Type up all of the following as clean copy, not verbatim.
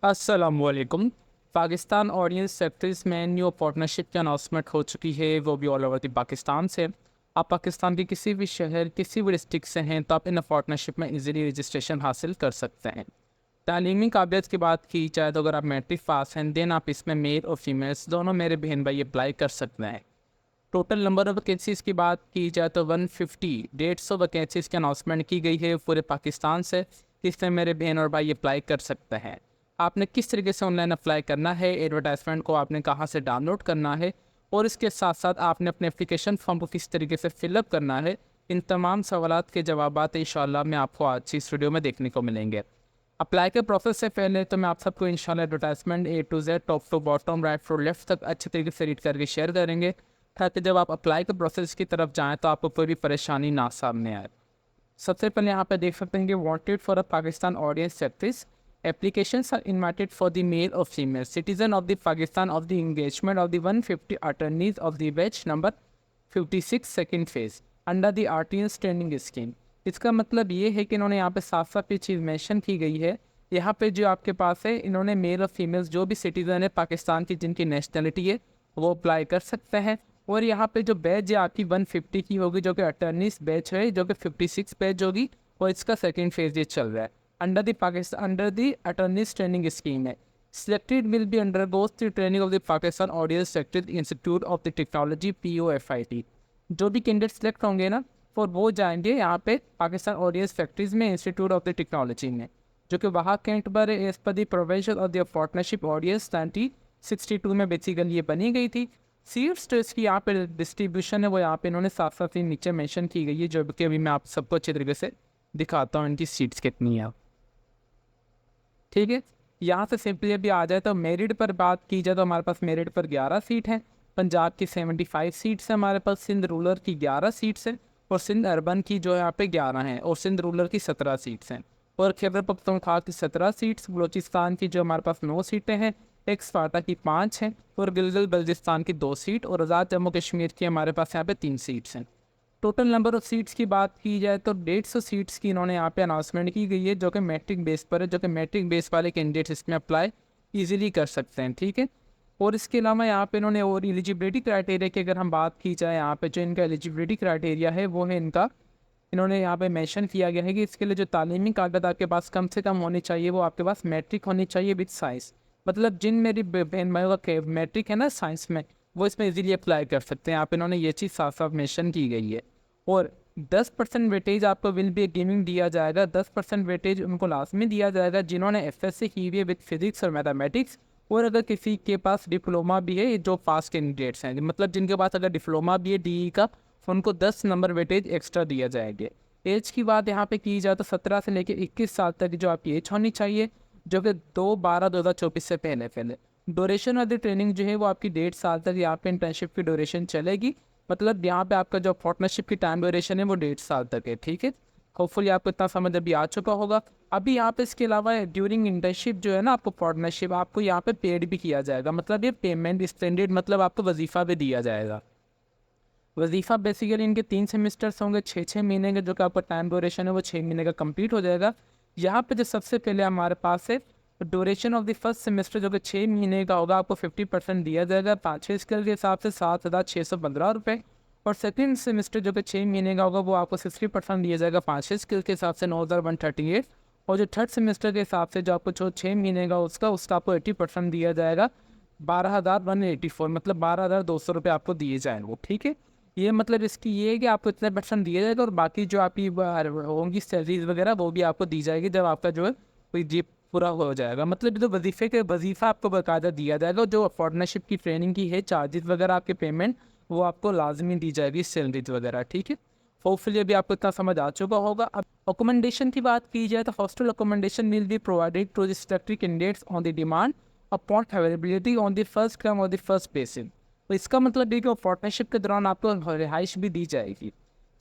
अस्सलामुअलैकुम। Pakistan audience sectors में new partnership की अनाउंसमेंट हो चुकी है, वो भी ऑल ओवर द पाकिस्तान से। आप पाकिस्तान के किसी भी शहर, किसी भी डिस्ट्रिक्ट से हैं तो आप इन पार्टनरशिप में इजीली रजिस्ट्रेशन हासिल कर सकते हैं। तालीमी काबिलियत की बात की जाए तो अगर आप मैट्रिक पास हैं देन आप इसमें मेल और फीमेल्स दोनों मेरे बहन भाई अप्लाई कर सकते हैं। टोटल नंबर ऑफ वैकेंसीज़ की बात की जाए तो 150 वैकेंसीज़ की अनाउंसमेंट की गई है पूरे पाकिस्तान से, जिसमें मेरे बहन और भाई अप्लाई कर सकते हैं। आपने किस तरीके से ऑनलाइन अप्लाई करना है, एडवर्टाइजमेंट को आपने कहाँ से डाउनलोड करना है और इसके साथ साथ आपने अपने एप्लीकेशन फॉर्म को किस तरीके से फिलअप करना है, इन तमाम सवालात के जवाबात इंशाल्लाह मैं आपको आज इस वीडियो में देखने को मिलेंगे। अप्लाई के प्रोसेस से पहले तो मैं आप सबको इंशाल्लाह advertisement A to Z, top to bottom, right to left तक अच्छे तरीके से रीड करके शेयर करेंगे, ताकि जब आप अप्लाई के प्रोसेस की तरफ जाएँ तो आपको कोई भी परेशानी ना सामने आए। सबसे पहले यहाँ पे देख सकते हैं कि wanted for a Pakistan audience sectors, applications are invited for the male or female citizen of the Pakistan of the engagement of the 150 attorneys of the batch number 56 second phase under the RTN training scheme। इसका मतलब ये है कि इन्होंने यहाँ पे साफ साफ ये चीज़ मेंशन की गई है। यहाँ पे जो आपके पास है, इन्होंने मेल और फीमेल्स जो भी सिटीज़न है पाकिस्तान की जिनकी नेशनलिटी है वो अप्लाई कर सकते हैं। और यहाँ पे जो बैच है आपकी 150 की होगी, जो कि अटर्नीस बैच है, जो कि 56 बैच होगी और इसका सेकेंड फेज ये चल रहा है under the attorneys training scheme है। Selected will be undergoes the training of the Pakistan Audience Sector Institute of the Technology POFIT। जो भी कैंडिडेट सेलेक्ट होंगे ना, और वो जाएंगे यहाँ पे पाकिस्तान ऑडियंस फैक्ट्रीज में, इंस्टीट्यूट ऑफ द टेक्नोलॉजी में, जो कि वहाँ कैंट पर as per the provision of the partnership ordinance 1962 में बेसिकली ये बनी गई थी। सीट्स तो इसकी यहाँ पे डिस्ट्रीब्यूशन है वो यहाँ पे इन्होंने साफ साफ नीचे मेंशन की गई है, जो कि अभी मैं आप सबको अच्छे तरीके से दिखाता हूँ इनकी सीट्स कितनी है। ठीक है, यहाँ से सिंपली अभी आ जाए तो मेरिट पर बात की जाए तो हमारे पास मेरिट पर 11 सीट हैं। पंजाब की 75 सीट्स हैं हमारे पास, सिंध रूरल की 11 सीट्स हैं और सिंध अर्बन की जो है यहाँ पे 11 हैं और सिंध रूरल की 17 सीट्स हैं और खैबर पख्तूनख्वा की 17 सीट्स, बलोचिस्तान की जो हमारे पास 9 सीटें हैं, एक स्पार्टा की 5 हैं और गिलगित बल्तिस्तान की 2 सीट और आज़ाद जम्मू कश्मीर की हमारे पास यहाँ पे 3 सीट्स हैं। टोटल नंबर ऑफ़ सीट्स की बात की जाए तो 150 सीट्स की इन्होंने यहाँ पे अनाउंसमेंट की गई है, जो कि मैट्रिक बेस पर है, जो कि मैट्रिक बेस वाले कैंडिडेट्स इसमें अप्लाई इजीली कर सकते हैं। ठीक है, और इसके अलावा यहाँ पे इन्होंने और एलिजिबिलिटी क्राइटेरिया की अगर हम बात की जाए, यहाँ पे जो इनका एलिजिबिलिटी क्राइटेरिया है वो है इनका, इन्होंने यहाँ पे मेंशन किया गया है कि इसके लिए जो तालीमी कागज आपके पास कम से कम होनी चाहिए वो आपके पास मैट्रिक होनी चाहिए विद साइंस। मतलब जिन मेरी बहन भाइयों का मैट्रिक है ना साइंस में, वो इसमें इजीली अप्लाई कर सकते हैं। आप इन्होंने ये चीज़ साफ साफ मेंशन की गई है। और 10% वेटेज आपको विल बी गेमिंग दिया जाएगा, 10% वेटेज उनको लाजमी दिया जाएगा जिन्होंने एफएससी की हुई है विद फिजिक्स और मैथमेटिक्स। और अगर किसी के पास डिप्लोमा भी है, जो पास कैंडिडेट्स हैं, मतलब जिनके पास अगर डिप्लोमा भी है डीई का, तो उनको 10 नंबर वेटेज एक्स्ट्रा दिया जाएंगे। एज की बात यहाँ पे की जाए तो 17 से लेकर 21 साल तक जो आपकी एज होनी चाहिए, जो कि 2/12/2024 से पहले पहले। ड्यूरेशन ऑफ द ट्रेनिंग जो है वो आपकी 1.5 साल तक यहाँ पे इंटर्नशिप की ड्यूरेशन चलेगी। मतलब यहाँ पे आपका जो पार्टनरशिप की टाइम ड्यूरेशन है वो 1.5 साल तक है। ठीक है, होपफुली आपको इतना समझ अभी आ चुका होगा। अभी यहाँ पे इसके अलावा ड्यूरिंग इंटर्नशिप जो है ना, आपको पार्टनरशिप आपको यहाँ पे पेड भी किया जाएगा, मतलब ये पेमेंट एक्सटेंडेड, मतलब आपको वजीफ़ा भी दिया जाएगा। वजीफ़ा बेसिकली इनके 3 सेमेस्टर्स होंगे, 6-6 महीने के, जो कि आपका टाइम ड्यूरेशन है वो 6 महीने का कंप्लीट हो जाएगा। यहाँ पे जो सबसे पहले हमारे पास है duration of the first semester, जो कि 6 महीने का होगा, आपको 50% दिया जाएगा 5-6 स्केल के हिसाब से 7,615 रुपये। और सेकेंड सेमेस्टर जो कि 6 महीने का होगा वो आपको 60% दिया जाएगा 5-6 स्केल के हिसाब से 9,138। और जो थर्ड सेमेस्टर के हिसाब से जो आपको जो 6 महीने का उसका आपको 80% दिया जाएगा 12,184, मतलब 12,200 रुपये आपको दिए जाएंगे। ठीक है, ये मतलब इसकी ये है कि आपको इतना परसेंट दिया जाएगा और बाकी जो आपकी होंगी सैलरीज वगैरह वो भी आपको दी जाएगी जब आपका जो है कोई जी पूरा हो जाएगा। मतलब जो वजीफ़ा आपको बाकायदा दिया जाएगा, जो पार्टनरशिप की ट्रेनिंग की है चार्जेस वगैरह आपके पेमेंट वो आपको लाजमी दी जाएगी, सैलरीज वगैरह। ठीक है, होपफुली अभी आपको इतना समझ आ चुका होगा। अब अकोमोडेशन की बात की जाए तो hostel accommodation will be provided to the selected candidates on the demand upon availability on the first come और द फर्स्ट बेसिस। तो इसका मतलब है कि पार्टनरशिप के दौरान आपको रिहाइश भी दी जाएगी।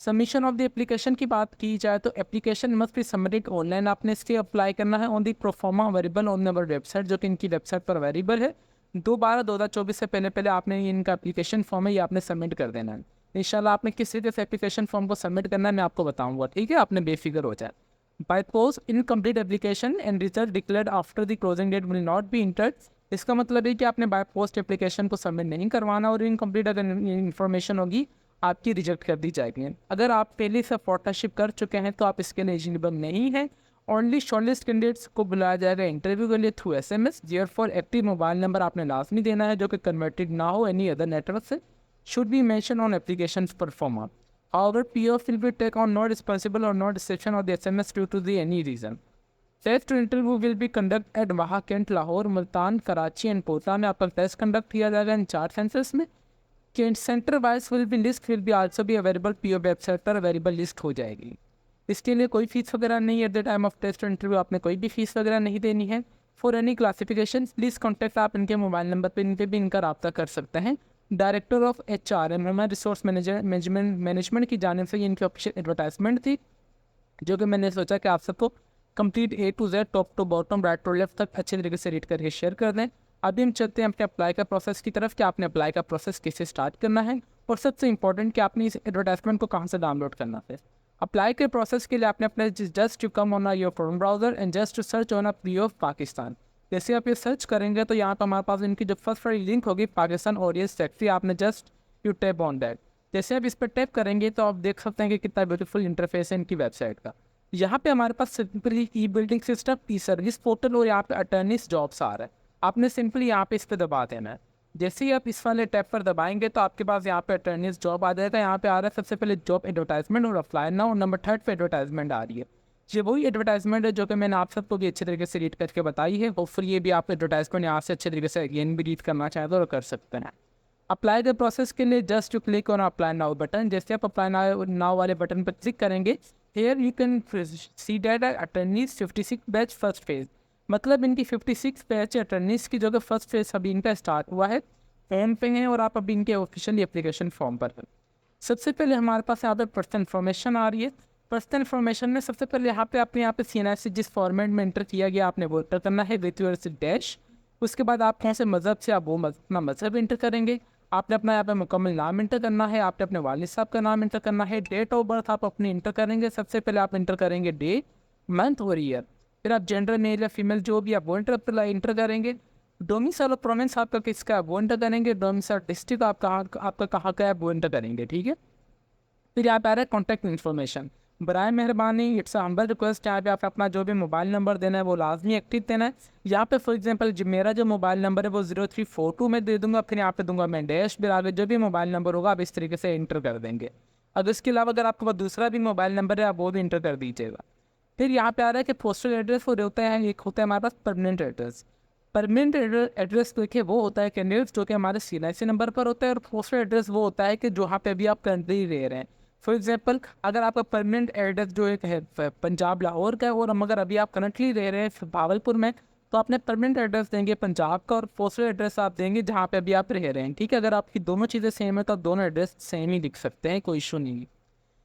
सबमिशन ऑफ द एप्लीकेशन की बात की जाए तो application must be submitted online, आपने इसके अप्लाई करना है on the proforma available on our website, जो कि इनकी वेबसाइट पर अवेलेबल है। 2/12/2024 से पहले पहले आपने इनका एप्लीकेशन फॉर्म है ये आपने सबमिट कर देना है। इंशाल्लाह आपने किस तरीके से एप्लीकेशन फॉर्म को सबमिट करना है मैं आपको बताऊंगा। ठीक है, आपने बेफिक्र हो जाए। By post incomplete application and result declared after the closing date will not be entered. इसका मतलब है कि आपने बाय पोस्ट एप्लीकेशन को सबमिट नहीं करवाना और इनकम्प्लीट अगर इन्फॉर्मेशन होगी आपकी रिजेक्ट कर दी जाएगी। अगर आप पहले से पार्टनरशिप कर चुके हैं तो आप इसके लिए एलिजिबल नहीं है। ओनली शॉर्टलिस्ट कैंडिडेट्स को बुलाया जाएगा इंटरव्यू के लिए through SMS। Therefore active mobile number आपने लाजमी देना है जो कि कन्वर्टेड ना हो एनी अदर नेटवर्क से। Should be mention on application performer. However, PO will be take on not responsible or not reception of the SMS due to the any reason. Test interview will be conducted at Waha, Kent, Lahore, Multan, Karachi and Kota में आपका test conduct किया जाएगा इन 4 centres में। Kent centre wise will be list will be also be available PO website पर available list हो जाएगी। इसके लिए कोई फीस वगैरह नहीं है। At the time of test interview आपने कोई भी फीस वगैरह नहीं देनी है। For any classification please contact आप इनके मोबाइल नंबर पर इन पर भी इनका रब्ता कर सकते हैं। Director of HRM human resource management की जानिब से इनकी ऑफिशियल एडवर्टाइजमेंट थी जो कि मैंने सोचा कि आप सबको complete A to Z top to bottom right to left तक अच्छे तरीके से रीड करके शेयर कर दें। अभी हम चलते हैं अपने अप्लाई का प्रोसेस की तरफ कि आपने अप्लाई का प्रोसेस कैसे स्टार्ट करना है और सबसे इंपॉर्टेंट कि आपने इस एडवर्टाइजमेंट को कहाँ से डाउनलोड करना है। अप्लाई के प्रोसेस के लिए आपने अपने just to come on your Chrome browser and just to search on PO of Pakistan. जैसे आप ये सर्च करेंगे तो यहाँ पर हमारे पास इनकी जो फर्स्ट वाली लिंक होगी पाकिस्तान ऑडियंस सेक्सी, आपने just you tap on that. जैसे आप इस पर टैप करेंगे तो आप देख सकते हैं कि कितना ब्यूटीफुल इंटरफेस है इनकी वेबसाइट का। यहाँ पे हमारे पास सिंपली ई-बिल्डिंग सिस्टम, ई-सर्विस पोर्टल और यहाँ पे अटर्नीज जॉब्स आ रहा है। आपने सिंपली यहाँ पे इस पर दबा देना है। जैसे ही आप इस वाले टैप पर दबाएंगे तो आपके पास यहाँ पे अटर्नीज जॉब आ जाएगा। यहाँ पे आ रहा है सबसे पहले जॉब एडवर्टाइजमेंट और अप्लाई नाउ, और नंबर 3 पे एडवर्टाइजमेंट आ रही है। ये वही एडवर्टाइजमेंट है जो कि मैंने आप सबको भी अच्छे तरीके से रीड करके बताई है। होपफुली ये भी आप एडवर्टाइजमेंट यहाँ से अच्छे तरीके से अगेन भी रीड करना चाहें तो कर सकते हैं। अप्लाई द प्रोसेस के लिए just to click on apply now button. जैसे आप अप्लाई नाउ वाले बटन पर क्लिक करेंगे here you can see date attorneys 56 batch first phase. मतलब इनकी 56 बैच अटर्नीज की जो कि फर्स्ट फेज अभी इनका स्टार्ट हुआ है, फॉर्म पे हैं और आप अभी इनके ऑफिशियली एप्लीकेशन फॉर्म पर हैं। सबसे पहले हमारे पास यहाँ पे पर्सनल इन्फॉर्मेशन आ रही है। पर्सनल इन्फॉर्मेशन में सबसे पहले यहाँ पे आपने यहाँ पे CNF जिस फॉर्मेट में इंटर किया गया आपने वो इंटर करना है विथ योर डैश। उसके बाद आप कौन से मज़हब से आप वो अपना मज़हब इंटर करेंगे। आपने अपना यहाँ पे मुकम्मल नाम इंटर करना है, आपने अपने वालिद साहब का नाम इंटर करना है। डेट ऑफ बर्थ आप अपनी इंटर करेंगे। सबसे पहले आप इंटर करेंगे डे, मंथ और ईयर। फिर आप जेंडर मेल या फीमेल जो भी आप वो इंटर करेंगे। डोमिसाइल और प्रोविंस आपका किसका है वो इंटर करेंगे। डोमिसाइल डिस्ट्रिक्ट आपका कहाँ का है वो इंटर करेंगे, ठीक है। फिर यहाँ पे आ रहा है कॉन्टैक्ट इन्फॉर्मेशन। बराए मेहरबानी इट्स हम्बल रिक्वेस्ट, यहाँ पे आप अपना जो भी मोबाइल नंबर देना है वो लाजमी एक्टिव देना है। यहाँ पे फॉर एग्जांपल मेरा जो मोबाइल नंबर है वो 0342 में दे दूंगा। फिर यहाँ पे दूंगा मैं डैश, फिर आगे जो भी मोबाइल नंबर होगा आप इस तरीके से इंटर कर देंगे। अब इसके अलावा अगर आपके पास दूसरा भी मोबाइल नंबर है आप वो भी इंटर कर दीजिएगा। फिर यहाँ पे आ रहा है कि पोस्टल एड्रेस वो होता है, एक होता है हमारे पास परमानेंट एड्रेस। परमानेंट एड्रेस देखिए वो होता है कैंडिडेट्स जो कि हमारे CNIC नंबर पर होता है, और पोस्टल एड्रेस वो होता है कि जहाँ पे अभी आप करंटली रह रहे हैं। फॉर एग्जांपल अगर आपका परमानेंट एड्रेस जो एक है पंजाब लाहौर का है और मगर अभी आप करंटली रह रहे हैं भावलपुर में, तो आपने परमानेंट एड्रेस देंगे पंजाब का और पोस्टल एड्रेस आप देंगे जहाँ पे अभी आप रह रहे हैं, ठीक है। अगर आपकी दोनों चीज़ें सेम है तो आप दोनों एड्रेस सेम ही लिख सकते हैं, कोई इशू नहीं है।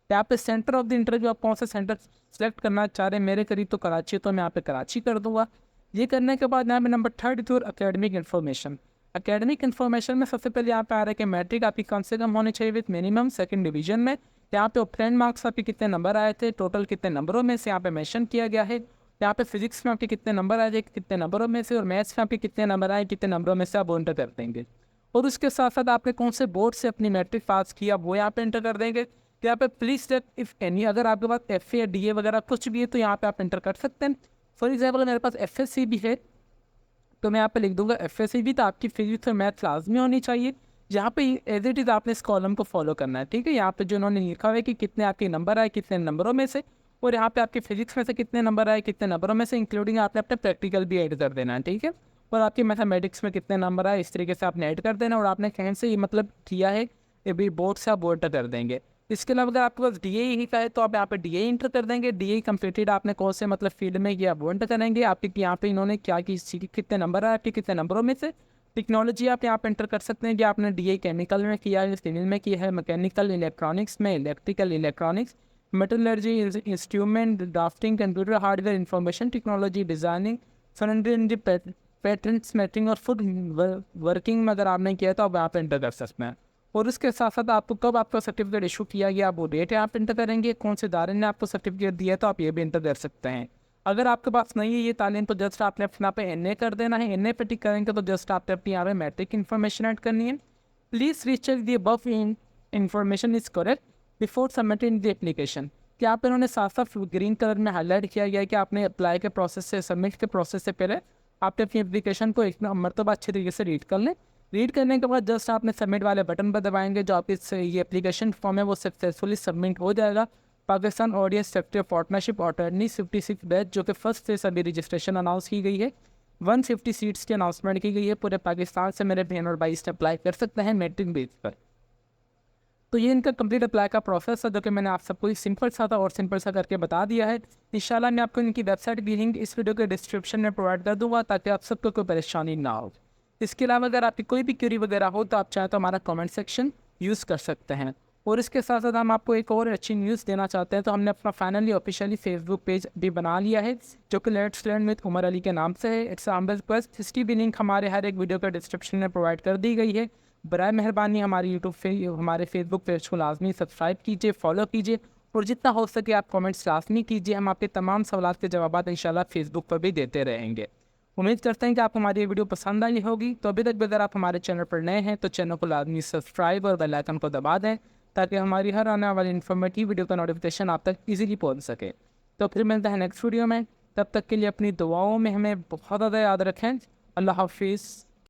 यहाँ पे सेंटर ऑफ द इंटरव्यू आप कौन सा सेंटर सेलेक्ट करना चाह रहे हैं। मेरे करीब तो कराची है तो मैं यहाँ पे कराची कर दूँगा। ये करने के बाद यहाँ पे नंबर 3 और अकेडमिक इन्फॉर्मेशन। अकेडमिक इन्फॉर्मेशन में सबसे पहले यहाँ पे आ रहा है कि मैट्रिक आपकी कम से कम होनी चाहिए विथ मिनिमम 2nd डिवीजन में। यहाँ पे ऑफलाइन मार्क्स आपके कितने नंबर आए थे, टोटल कितने नंबरों में से यहाँ पे मेंशन किया गया है। यहाँ पे फिजिक्स में आपके कितने नंबर आए थे, कितने नंबरों में से, और मैथ्स में आपके कितने नंबर आए, कितने नंबरों में से आप वो इंटर कर देंगे। और उसके साथ साथ आपने कौन से बोर्ड से अपनी मैट्रिक पास किया वो यहाँ पे इंटर कर देंगे। यहाँ पे प्लीज टेक इफ़ एनी, अगर आपके पास FA या DA वगैरह कुछ भी है तो यहाँ पे आप इंटर कर सकते हैं। फॉर एग्जाम्पल मेरे पास FSC भी है तो मैं यहाँ पे लिख दूंगा FSC भी, तो आपकी फिजिक्स और मैथ लाजमी होनी चाहिए। यहाँ पे एज इट इज़ आपने इस कॉलम को फॉलो करना है, ठीक है। यहाँ पे जो उन्होंने लिखा हुआ है कि कितने आपके नंबर आए, कितने नंबरों में से, और यहाँ पे आपके फिजिक्स में से कितने नंबर आए, कितने नंबरों में से, इंक्लूडिंग आपने अपने प्रैक्टिकल भी ऐड कर देना है, ठीक है। और आपके मैथमेटिक्स में कितने नंबर आए इस तरीके से आपने ऐड कर देना, और आपने कहीं से ये मतलब किया है ये भी बोर्ड से आप बोर्ड कर देंगे। इसके अलावा अगर आपके पास DA ही का है तो आप यहाँ पे DA इंटर कर देंगे। DA कंप्लीटेड आपने कौन से मतलब फील्ड में किया वो इंटर करेंगे। आपके यहाँ पे इन्होंने क्या की कितने नंबर आए आपके कितने नंबरों में से। टेक्नोलॉजी आप यहाँ पे इंटर कर सकते हैं कि आपने DA केमिकल में किया है, सिविल में किया है, मैकेनिकल इलेक्ट्रॉनिक्स में, electrical electronics, metallurgy, instrument, drafting, computer hardware, information technology, designing, patterns matching और फूड वर्किंग में अगर आपने किया तो आप यहाँ पे इंटर कर सकते हैं। और उसके साथ साथ आपको कब आपका सर्टिफिकेट इशू किया गया वो डेट आप इंटर करेंगे, कौन से इदारे ने आपको सर्टिफिकेट दिया है तो आप ये भी इंटर कर सकते हैं। अगर आपके पास नहीं है ये तालीम तो जस्ट आपने अपना पे NA कर देना है। NA पे टिक करेंगे तो जस्ट आपने अपनी यहाँ पे मैट्रिक इन्फॉर्मेशन ऐड करनी है। Please recheck the above information is correct before submitting the application. कि आप इन्होंने साफ साफ ग्रीन कलर में हाईलाइट किया गया है कि आपने अप्लाई के प्रोसेस से, सबमिट के प्रोसेस से पहले आपने अपनी एप्लीकेशन को एक मरतबा अच्छे तरीके से रीड कर लें। रीड करने के बाद जस्ट आपने सबमिट वाले बटन पर दबाएंगे, जो आपकी ये एप्लीकेशन फॉर्म है वो सक्सेसफुली सबमिट हो जाएगा। Pakistan audience safety partnership attorney 56 batch जो कि फर्स्ट से सभी रजिस्ट्रेशन अनाउंस की गई है। 150 सीट्स की अनाउंसमेंट की गई है। पूरे पाकिस्तान से मेरे बहन और भाई इसमें अप्लाई कर सकते हैं मेरिट बेस पर। तो ये इनका कंप्लीट अप्लाई का प्रोसेस है जो कि मैंने आप सबको सिंपल सा था और सिंपल सा करके बता दिया है। इंशाल्लाह मैं आपको इनकी वेबसाइट की लिंक इस वीडियो के डिस्क्रिप्शन में प्रोवाइड कर दूंगा ताकि आप सबको कोई परेशानी ना हो। इसके अलावा अगर आपकी कोई भी क्वेरी वगैरह हो तो आप चाहें तो हमारा कमेंट सेक्शन यूज़ कर सकते हैं। और इसके साथ साथ हम आपको एक और अच्छी न्यूज़ देना चाहते हैं। तो हमने अपना फाइनली ऑफिशियली फेसबुक पेज भी बना लिया है जो कि let's learn with Umar Ali के नाम से है। इट्स आम्बल रिक्वेस्ट, इसकी भी लिंक हमारे हर एक वीडियो के डिस्क्रिप्शन में प्रोवाइड कर दी गई है। बराए मेहरबानी हमारे हमारे फेसबुक पेज को लाजमी सब्सक्राइब कीजिए, फॉलो कीजिए और जितना हो सके आप कमेंट्स लाजमी कीजिए। हम आपके तमाम सवालों के जवाब इंशाल्लाह फेसबुक पर भी देते रहेंगे। उम्मीद करते हैं कि आपको हमारी ये वीडियो पसंद आई होगी। तो अभी तक भी अगर आप हमारे चैनल पर नए हैं तो चैनल को लाजमी सब्सक्राइब और बेल आइकन को दबा दें ताकि हमारी हर आने वाली इन्फॉर्मेटिव वीडियो का नोटिफिकेशन आप तक ईजीली पहुँच सके। तो फिर मिलते हैं नेक्स्ट वीडियो में, तब तक के लिए अपनी दुआओं में हमें बहुत ज़्यादा याद रखें। अल्लाह हाफिज़।